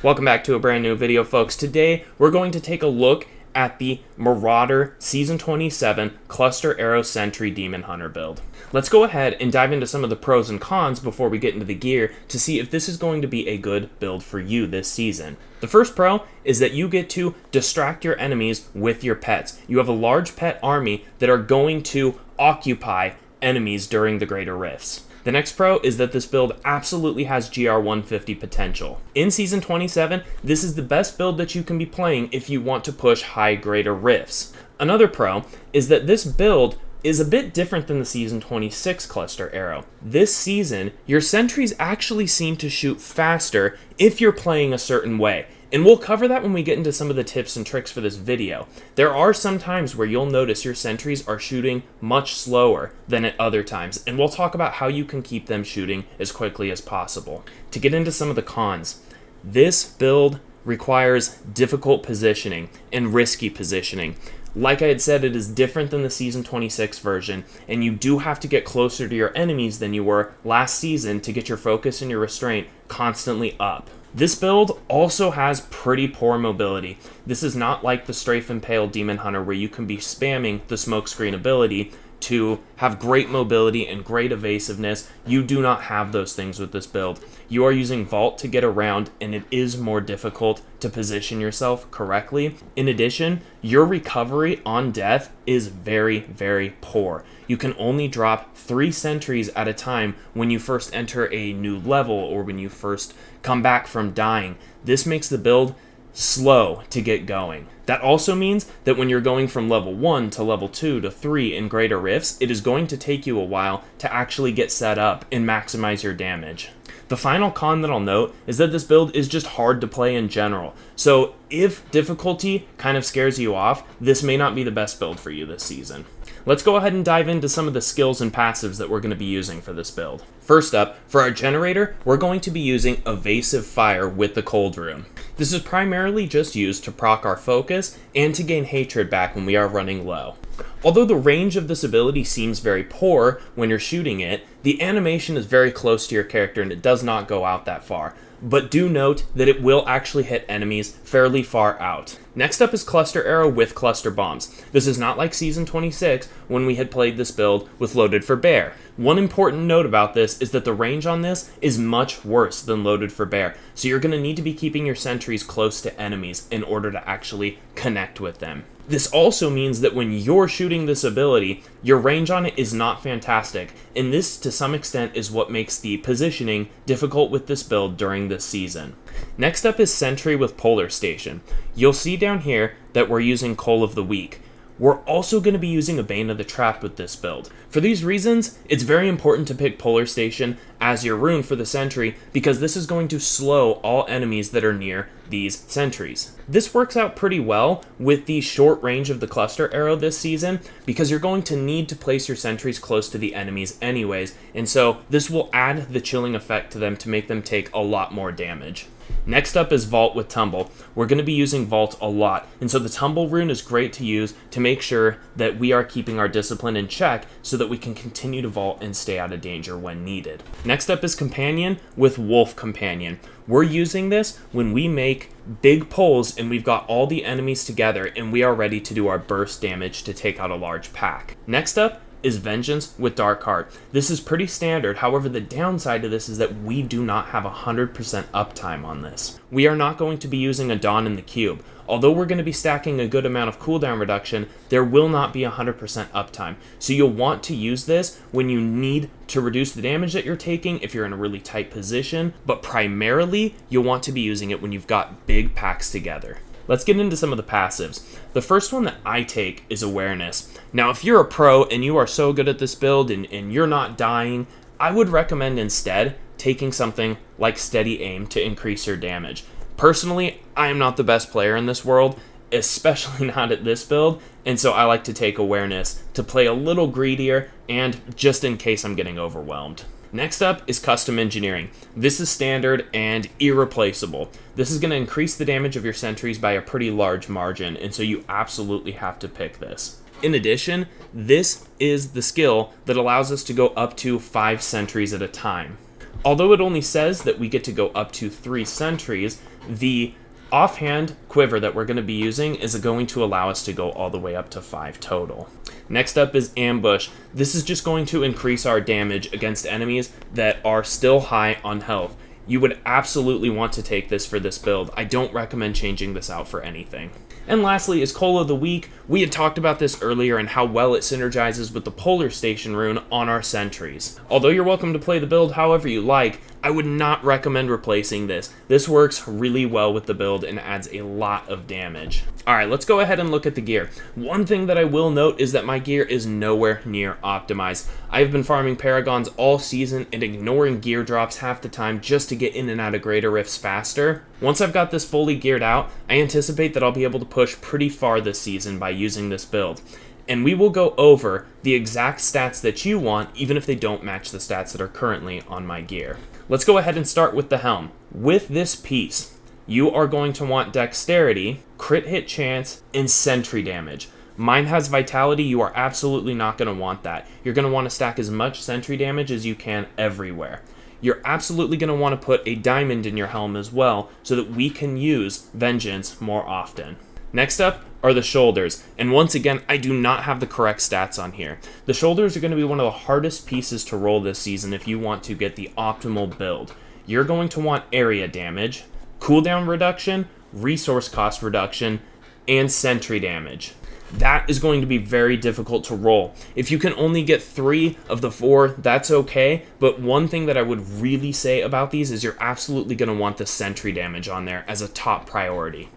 Welcome back to a brand new video, folks. Today we're going to take a look at the Marauder Season 27 Cluster Arrow Sentry Demon Hunter build. Let's go ahead and dive into some of the pros and cons before we get into the gear to see if this is going to be a good build for you this season. The first pro is that you get to distract your enemies with your pets. You have a large pet army that are going to occupy enemies during the Greater Rifts. The next pro is that this build absolutely has GR150 potential. In Season 27, this is the best build that you can be playing if you want to push high Greater Rifts. Another pro is that this build is a bit different than the Season 26 Cluster Arrow. This season, your sentries actually seem to shoot faster if you're playing a certain way. And we'll cover that when we get into some of the tips and tricks for this video. There are some times where you'll notice your sentries are shooting much slower than at other times, and we'll talk about how you can keep them shooting as quickly as possible. To get into some of the cons, this build requires difficult positioning and risky positioning. Like I had said, it is different than the Season 26 version, and you do have to get closer to your enemies than you were last season to get your focus and your restraint constantly up. This build also has pretty poor mobility. This is not like the Strafe Impale Demon Hunter where you can be spamming the smokescreen ability to have great mobility and great evasiveness. You do not have those things with this build. You are using Vault to get around, and it is more difficult to position yourself correctly. In addition, your recovery on death is very, very poor. You can only drop 3 sentries at a time when you first enter a new level or when you first come back from dying. This makes the build slow to get going. That also means that when you're going from level 1 to level 2 to 3 in Greater Rifts, it is going to take you a while to actually get set up and maximize your damage. The final con that I'll note is that this build is just hard to play in general. So if difficulty kind of scares you off, this may not be the best build for you this season. Let's go ahead and dive into some of the skills and passives that we're going to be using for this build. First up, for our generator, we're going to be using Evasive Fire with the Cold Rune. This is primarily just used to proc our focus and to gain hatred back when we are running low. Although the range of this ability seems very poor when you're shooting it, the animation is very close to your character and it does not go out that far. But do note that it will actually hit enemies fairly far out. Next up is Cluster Arrow with Cluster Bombs. This is not like Season 26 when we had played this build with Loaded for Bear. One important note about this is that the range on this is much worse than Loaded for Bear, so you're going to need to be keeping your sentries close to enemies in order to actually connect with them. This also means that when you're shooting this ability, your range on it is not fantastic, and this to some extent is what makes the positioning difficult with this build during this season. Next up is Sentry with Polar Station. You'll see down here that we're using Coal of the Weak. We're also going to be using a Bane of the Trap with this build. For these reasons, it's very important to pick Polar Station as your rune for the sentry because this is going to slow all enemies that are near these sentries. This works out pretty well with the short range of the Cluster Arrow this season because you're going to need to place your sentries close to the enemies anyways, and so this will add the chilling effect to them to make them take a lot more damage. Next up is Vault with Tumble. We're going to be using Vault a lot, and so the Tumble rune is great to use to make sure that we are keeping our discipline in check so that we can continue to vault and stay out of danger when needed. Next up is Companion with Wolf Companion. We're using this when we make big pulls and we've got all the enemies together and we are ready to do our burst damage to take out a large pack. Next up is Vengeance with Dark Heart. This is pretty standard, however the downside to this is that we do not have 100% uptime on this. We are not going to be using a Dawn in the Cube. Although we're going to be stacking a good amount of cooldown reduction, there will not be 100% uptime. So you'll want to use this when you need to reduce the damage that you're taking if you're in a really tight position, but primarily you'll want to be using it when you've got big packs together. Let's get into some of the passives. The first one that I take is Awareness. Now, if you're a pro and you are so good at this build and you're not dying, I would recommend instead taking something like Steady Aim to increase your damage. Personally, I am not the best player in this world, especially not at this build, and so I like to take Awareness to play a little greedier and just in case I'm getting overwhelmed. Next up is Custom Engineering. This is standard and irreplaceable. This is going to increase the damage of your sentries by a pretty large margin, and so you absolutely have to pick this. In addition, this is the skill that allows us to go up to 5 sentries at a time. Although it only says that we get to go up to 3 sentries, The offhand quiver that we're going to be using is going to allow us to go all the way up to 5 total. Next up is ambush. This is just going to increase our damage against enemies that are still high on health. You would absolutely want to take this for this build. I don't recommend changing this out for anything. And lastly is Coal of the Week. We had talked about this earlier and how well it synergizes with the Polar Station rune on our sentries. Although you're welcome to play the build however you like, I would not recommend replacing this. This works really well with the build and adds a lot of damage. Alright, let's go ahead and look at the gear. One thing that I will note is that my gear is nowhere near optimized. I've been farming Paragons all season and ignoring gear drops half the time just to get in and out of Greater Rifts faster. Once I've got this fully geared out, I anticipate that I'll be able to push pretty far this season by using this build. And we will go over the exact stats that you want, even if they don't match the stats that are currently on my gear. Let's go ahead and start with the helm. With this piece, you are going to want dexterity, crit hit chance, and sentry damage. Mine has vitality. You are absolutely not going to want that. You're going to want to stack as much sentry damage as you can everywhere. You're absolutely going to want to put a diamond in your helm as well so that we can use Vengeance more often. Next up are the shoulders, and once again, I do not have the correct stats on here. The shoulders are going to be one of the hardest pieces to roll this season if you want to get the optimal build. You're going to want area damage, cooldown reduction, resource cost reduction, and sentry damage. That is going to be very difficult to roll. If you can only get 3 of the 4, that's okay, but one thing that I would really say about these is you're absolutely going to want the sentry damage on there as a top priority.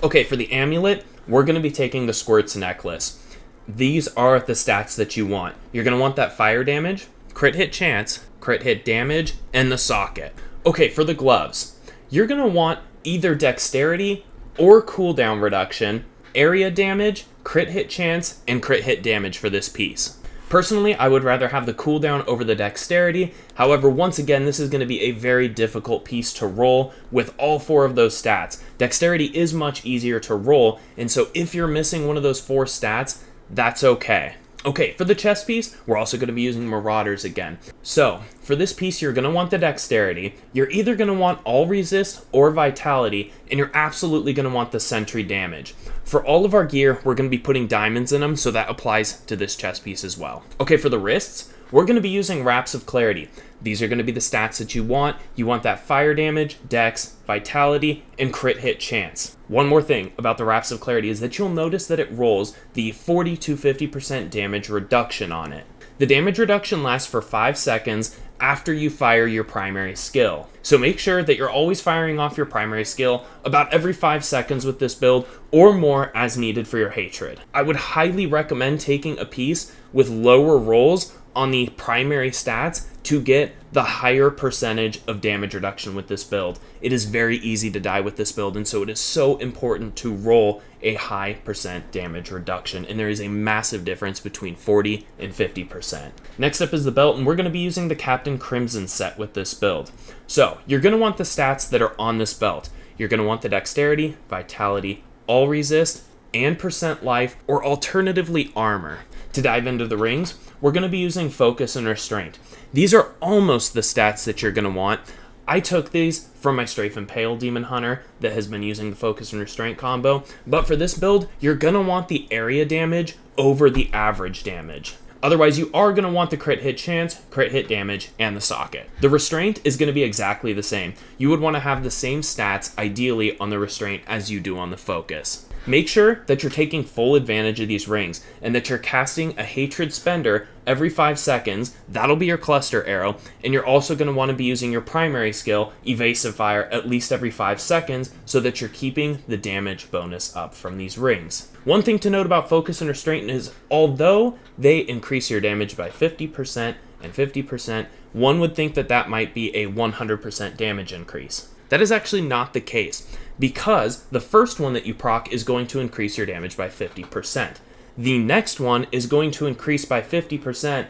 Okay, for the amulet, we're going to be taking the Squirt's Necklace. These are the stats that you want. You're going to want that fire damage, crit hit chance, crit hit damage, and the socket. Okay, for the gloves, you're going to want either dexterity or cooldown reduction, area damage, crit hit chance, and crit hit damage for this piece. Personally, I would rather have the cooldown over the dexterity. However, once again, this is going to be a very difficult piece to roll with all 4 of those stats. Dexterity is much easier to roll, and so if you're missing one of those 4 stats, that's okay. Okay, for the chest piece, we're also going to be using Marauders again. So, for this piece, you're going to want the dexterity. You're either going to want all resist or vitality, and you're absolutely going to want the sentry damage. For all of our gear, we're going to be putting diamonds in them, so that applies to this chest piece as well. Okay, for the wrists, we're going to be using Wraps of Clarity. These are going to be the stats that you want. You want that fire damage, dex, vitality, and crit hit chance. One more thing about the Wraps of Clarity is that you'll notice that it rolls the 40 to 50% damage reduction on it. The damage reduction lasts for 5 seconds after you fire your primary skill. So make sure that you're always firing off your primary skill about every 5 seconds with this build, or more as needed for your hatred. I would highly recommend taking a piece with lower rolls on the primary stats to get the higher percentage of damage reduction with this build. It is very easy to die with this build, and so it is so important to roll a high percent damage reduction, and there is a massive difference between 40 and 50%. Next up is the belt, and we're going to be using the Captain Crimson set with this build. So, you're going to want the stats that are on this belt. You're going to want the dexterity, vitality, all resist, and percent life, or alternatively armor. To dive into the rings, we're going to be using focus and restraint. These are almost the stats that you're going to want. I took these from my Strafe and Pale Demon Hunter that has been using the focus and restraint combo, but for this build, you're going to want the area damage over the average damage. Otherwise, you are going to want the crit hit chance, crit hit damage, and the socket. The restraint is going to be exactly the same. You would want to have the same stats, ideally, on the restraint as you do on the focus. Make sure that you're taking full advantage of these rings, and that you're casting a Hatred Spender every 5 seconds. That'll be your cluster arrow, and you're also going to want to be using your primary skill, Evasive Fire, at least every 5 seconds, so that you're keeping the damage bonus up from these rings. One thing to note about Focus and Restraint is, although they increase your damage by 50% and 50%, one would think that that might be a 100% damage increase. That is actually not the case, because the first one that you proc is going to increase your damage by 50%. The next one is going to increase by 50%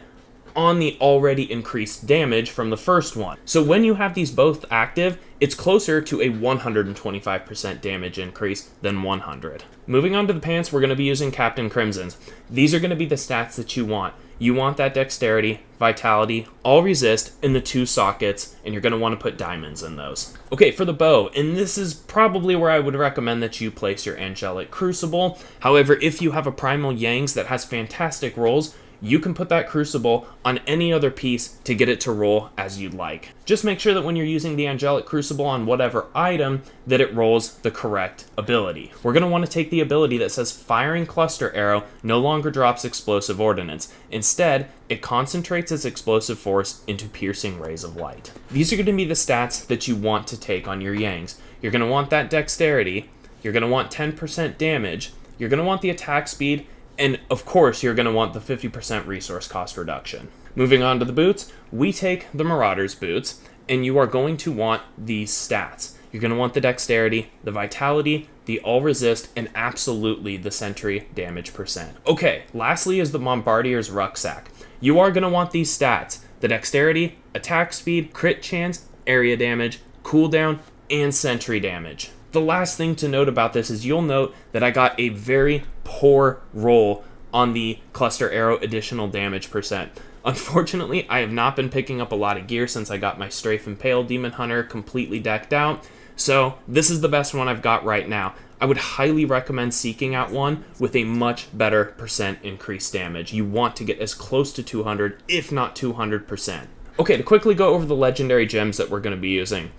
on the already increased damage from the first one. So when you have these both active, it's closer to a 125% damage increase than 100. Moving on to the pants, we're going to be using Captain Crimson's. These are going to be the stats that you want. You want that dexterity, vitality, all resist in the 2 sockets, and you're going to want to put diamonds in those. Okay, for the bow, and this is probably where I would recommend that you place your Angelic Crucible. However, if you have a Primal Yangs that has fantastic rolls, you can put that Crucible on any other piece to get it to roll as you'd like. Just make sure that when you're using the Angelic Crucible on whatever item, that it rolls the correct ability. We're going to want to take the ability that says Firing Cluster Arrow no longer drops explosive ordnance. Instead, it concentrates its explosive force into piercing rays of light. These are going to be the stats that you want to take on your Yangs. You're going to want that dexterity, you're going to want 10% damage, you're going to want the attack speed, and of course, you're going to want the 50% resource cost reduction. Moving on to the boots, we take the Marauder's boots, and you are going to want these stats. You're going to want the dexterity, the vitality, the all resist, and absolutely the sentry damage percent. Okay, lastly is the Bombardier's rucksack. You are going to want these stats: the dexterity, attack speed, crit chance, area damage, cooldown, and sentry damage. The last thing to note about this is you'll note that I got a very poor roll on the Cluster Arrow additional damage percent. Unfortunately, I have not been picking up a lot of gear since I got my Strafe and Pale Demon Hunter completely decked out, so this is the best one I've got right now. I would highly recommend seeking out one with a much better percent increased damage. You want to get as close to 200, if not 200%. Okay, to quickly go over the legendary gems that we're going to be using.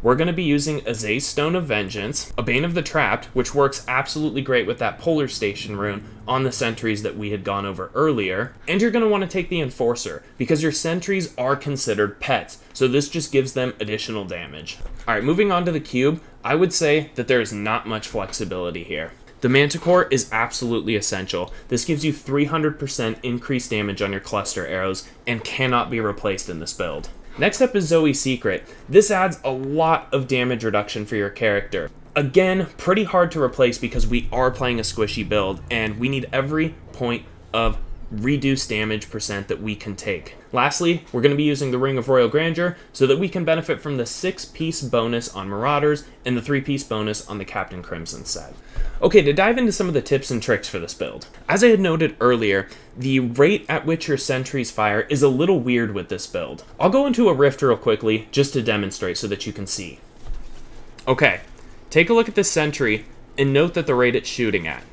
We're going to be using Azay's Stone of Vengeance, a Bane of the Trapped, which works absolutely great with that Polar Station rune on the sentries that we had gone over earlier. And you're going to want to take the Enforcer, because your sentries are considered pets, so this just gives them additional damage. Alright, moving on to the cube, I would say that there is not much flexibility here. The Manticore is absolutely essential. This gives you 300% increased damage on your cluster arrows and cannot be replaced in this build. Next up is Zoe's Secret. This adds a lot of damage reduction for your character. Again, pretty hard to replace because we are playing a squishy build and we need every point of reduced damage percent that we can take. Lastly, we're going to be using the Ring of Royal Grandeur so that we can benefit from the 6-piece bonus on Marauders and the 3-piece bonus on the Captain Crimson set. Okay, to dive into some of the tips and tricks for this build. As I had noted earlier, the rate at which your sentries fire is a little weird with this build. I'll go into a rift real quickly just to demonstrate so that you can see. Okay, take a look at this sentry and note that the rate it's shooting at.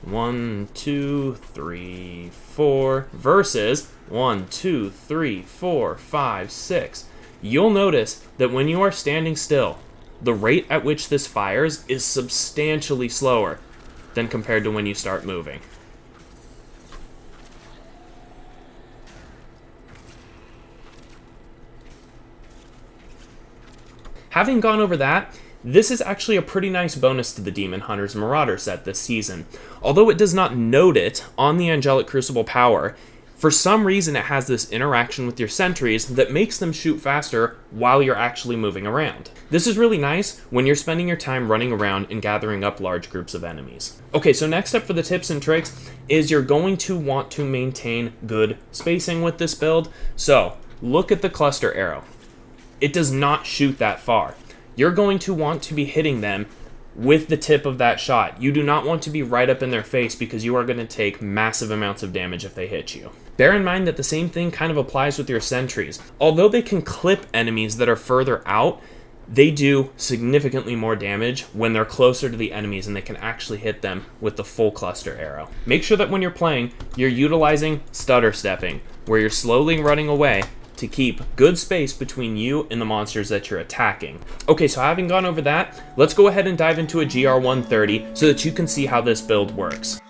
1, 2, 3, 4 versus 1, 2, 3, 4, 5, 6. You'll notice that when you are standing still, the rate at which this fires is substantially slower than compared to when you start moving. Having gone over that, this is actually a pretty nice bonus to the Demon Hunter's Marauder set this season. Although it does not note it on the Angelic Crucible power, for some reason it has this interaction with your sentries that makes them shoot faster while you're actually moving around. This is really nice when you're spending your time running around and gathering up large groups of enemies. Okay, so next up for the tips and tricks is you're going to want to maintain good spacing with this build. So, look at the cluster arrow. It does not shoot that far. You're going to want to be hitting them with the tip of that shot. You do not want to be right up in their face because you are going to take massive amounts of damage if they hit you. Bear in mind that the same thing kind of applies with your sentries. Although they can clip enemies that are further out, they do significantly more damage when they're closer to the enemies and they can actually hit them with the full cluster arrow. Make sure that when you're playing, you're utilizing stutter stepping, where you're slowly running away to keep good space between you and the monsters that you're attacking. Okay, so having gone over that, let's go ahead and dive into a GR130 so that you can see how this build works.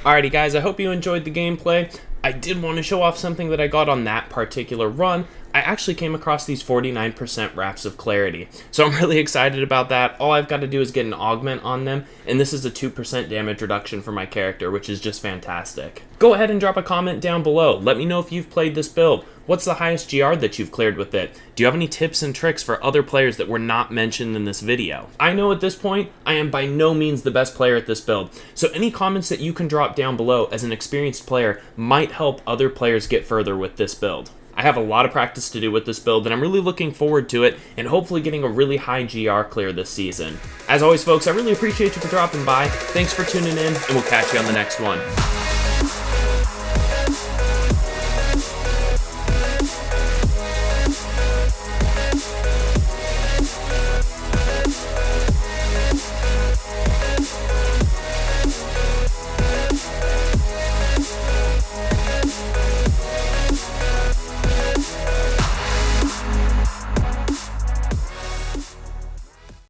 Alrighty guys, I hope you enjoyed the gameplay. I did want to show off something that I got on that particular run. I actually came across these 49% wraps of clarity. So I'm really excited about that. All I've got to do is get an augment on them, and this is a 2% damage reduction for my character, which is just fantastic. Go ahead and drop a comment down below. Let me know if you've played this build. What's the highest GR that you've cleared with it? Do you have any tips and tricks for other players that were not mentioned in this video? I know at this point, I am by no means the best player at this build, so any comments that you can drop down below as an experienced player might help other players get further with this build. I have a lot of practice to do with this build, and I'm really looking forward to it, and hopefully getting a really high GR clear this season. As always, folks, I really appreciate you for dropping by. Thanks for tuning in, and we'll catch you on the next one.